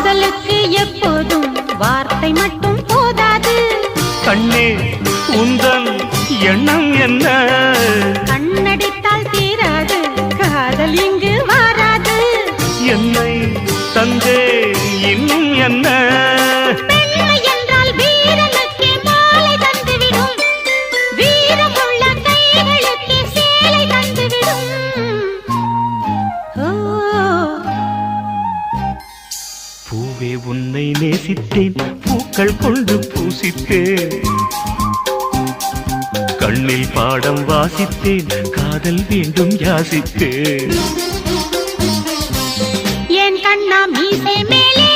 காதலுக்கு எப்போதும் வார்த்தை மட்டும் போதாது. கண்ணே உந்தன் எண்ணம் என்ன? கண்ணடித்தால் தீராது காதல் இங்கு வாராது. என்னை தந்தே இன்னும் என்ன? பெண்மை என்றால் வீரனுக்கே மாலை தந்துவிடும், வீரமுள்ள கைகளுக்கே சேலை தந்துவிடும். பூவே உன்னை நேசித்தேன், பூக்கள் கொண்டு பூசித்தேன், கண்ணில் பாடம் வாசித்தேன், காதல் வேண்டும் யாசித்தேன். என் கண்ணா மீசை மேலே